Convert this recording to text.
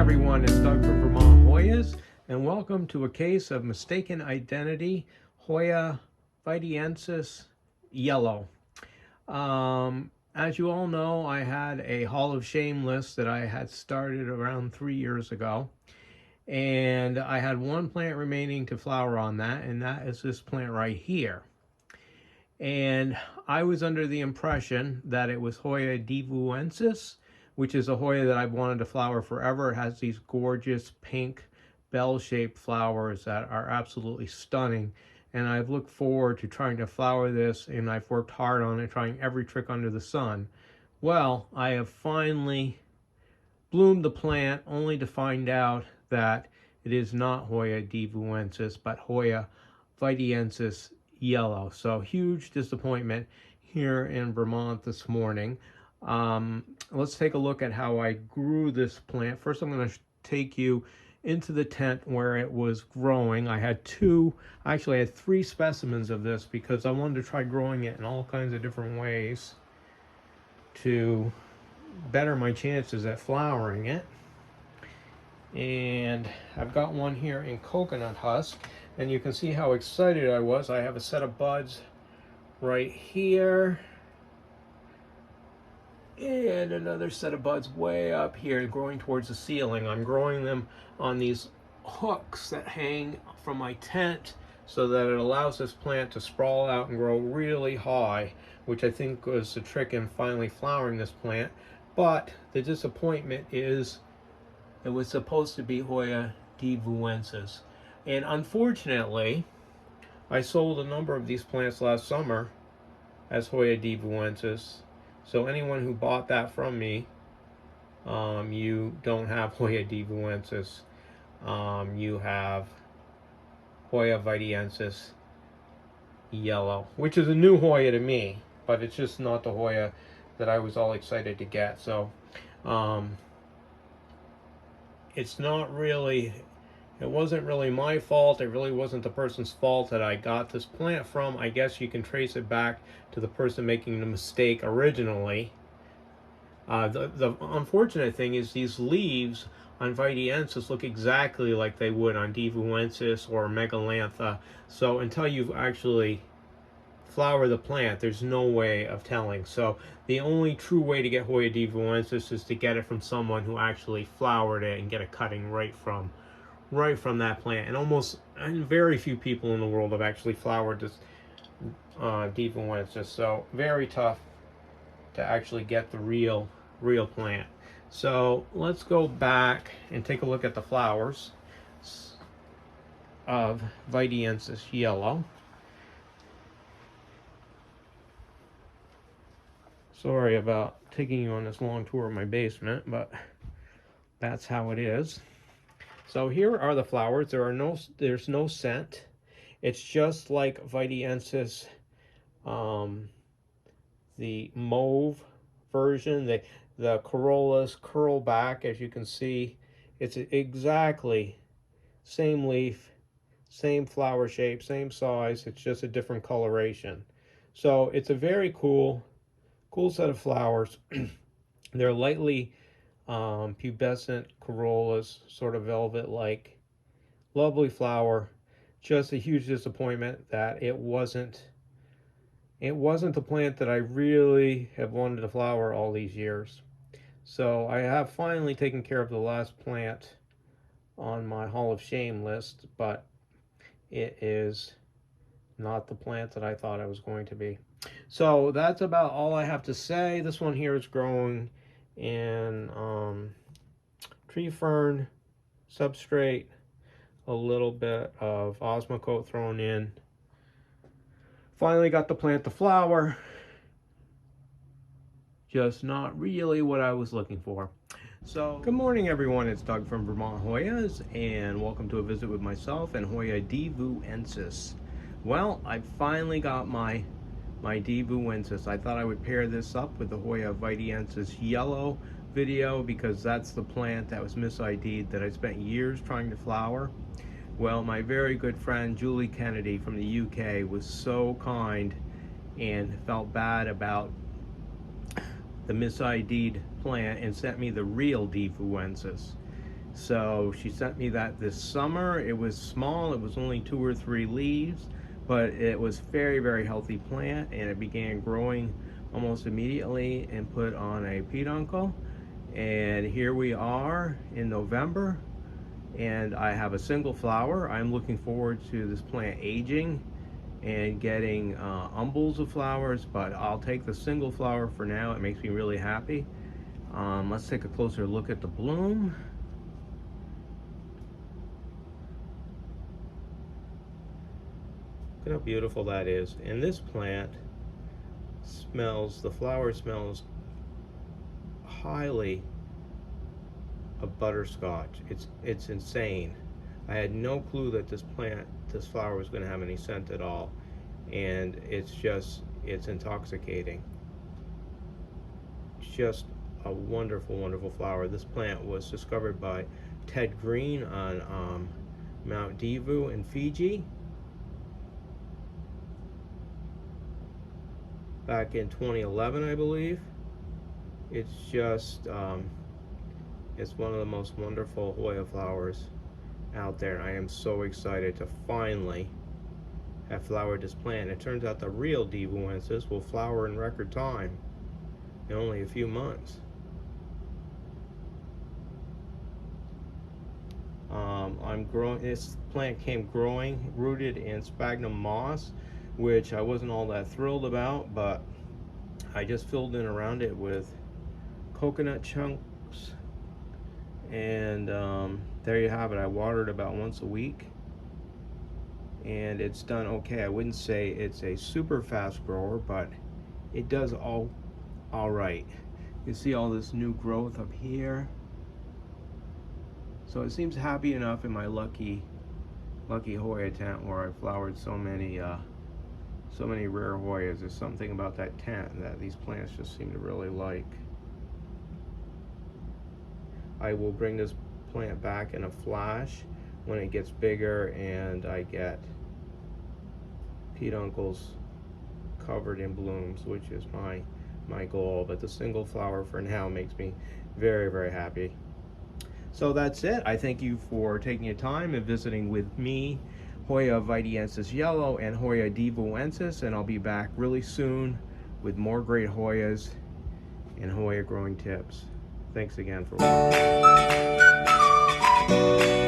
everyone, it's Doug from Vermont Hoyas, and welcome to a case of mistaken identity, Hoya vitiensis yellow. As you all know, I had a Hall of Shame list that I had started around 3 years ago, and I had one plant remaining to flower on that, and that is this plant right here. And I was under the impression that it was Hoya desvoeuxensis, which is a Hoya that I've wanted to flower forever. It has these gorgeous pink bell-shaped flowers that are absolutely stunning. And I've looked forward to trying to flower this, and I've worked hard on it, trying every trick under the sun. Well, I have finally bloomed the plant, only to find out that it is not Hoya desvoeuxensis, but Hoya vitiensis yellow. So huge disappointment here in Vermont this morning. Let's take a look at how I grew this plant. First, I'm going to take you into the tent where it was growing. I had three specimens of this because I wanted to try growing it in all kinds of different ways to better my chances at flowering it. And I've got one here in coconut husk, and you can see how excited I was. I have a set of buds right here, and another set of buds way up here growing towards the ceiling. I'm growing them on these hooks that hang from my tent so that it allows this plant to sprawl out and grow really high, which I think was the trick in finally flowering this plant. But the disappointment is it was supposed to be Hoya desvoeuxensis. And unfortunately, I sold a number of these plants last summer as Hoya desvoeuxensis. So anyone who bought that from me, you don't have Hoya desvoeuxensis. You have Hoya vitiensis yellow, which is a new Hoya to me, but it's just not the Hoya that I was all excited to get. So it's not really, it wasn't really my fault. It really wasn't the person's fault that I got this plant from. I guess you can trace it back to the person making the mistake originally. The unfortunate thing is these leaves on vitiensis look exactly like they would on desvoeuxensis or megalantha. So until you've actually flower the plant, there's no way of telling. So the only true way to get Hoya desvoeuxensis is to get it from someone who actually flowered it and get a cutting right from that plant. And very few people in the world have actually flowered this desvoeuxensis. So very tough to actually get the real plant. So let's go back and take a look at the flowers of vitiensis yellow. Sorry about taking you on this long tour of my basement, but that's how it is. So here are the flowers. There's no scent. It's just like vitiensis, the mauve version. The corollas curl back, as you can see. It's exactly same leaf, same flower shape, same size. It's just a different coloration. So it's a very cool set of flowers. They're lightly pubescent corollas, sort of velvet-like. Lovely flower. Just a huge disappointment that it wasn't the plant that I really have wanted to flower all these years. So I have finally taken care of the last plant on my Hall of Shame list, but it is not the plant that I thought it was going to be. So that's about all I have to say. This one here is growing in tree fern substrate, a little bit of Osmocote thrown in. Finally got the plant to flower. Just not really what I was looking for. So good morning everyone, it's Doug from Vermont Hoyas, and welcome to a visit with myself and Hoya desvoeuxensis. Well, I finally got my desvoeuxensis. I thought I would pair this up with the Hoya vitiensis yellow video because that's the plant that was misid'd that I spent years trying to flower. Well, my very good friend Julie Kennedy from the UK was so kind and felt bad about the misid'd plant and sent me the real desvoeuxensis. So she sent me that this summer. It was small, it was only 2 or 3 leaves, but it was very, very healthy plant, and it began growing almost immediately and put on a peduncle. And here we are in November, and I have a single flower. I'm looking forward to this plant aging and getting umbels of flowers, but I'll take the single flower for now. It makes me really happy. Let's take a closer look at the bloom. Look how beautiful that is. And this plant smells, the flower smells highly of butterscotch. It's insane. I had no clue that this flower was going to have any scent at all, and it's intoxicating. It's just a wonderful, wonderful flower. This plant was discovered by Ted Green on Mount Devu in Fiji back in 2011, I believe. It's just it's one of the most wonderful Hoya flowers out there. I am so excited to finally have flowered this plant. It turns out the real desvoeuxensis will flower in record time, in only a few months. This plant came growing, rooted in sphagnum moss, which I wasn't all that thrilled about, but I just filled in around it with coconut chunks, and there you have it. I watered about once a week, and it's done okay. I wouldn't say it's a super fast grower, but it does all right. You see all this new growth up here, so it seems happy enough in my lucky Hoya tent where I flowered so many rare Hoyas. There's something about that tent that these plants just seem to really like. I will bring this plant back in a flash when it gets bigger and I get peduncles covered in blooms, which is my goal. But the single flower for now makes me very, very happy. So that's it. I thank you for taking your time and visiting with me, Hoya vitiensis yellow and Hoya desvoeuxensis, and I'll be back really soon with more great Hoyas and Hoya growing tips. Thanks again for watching.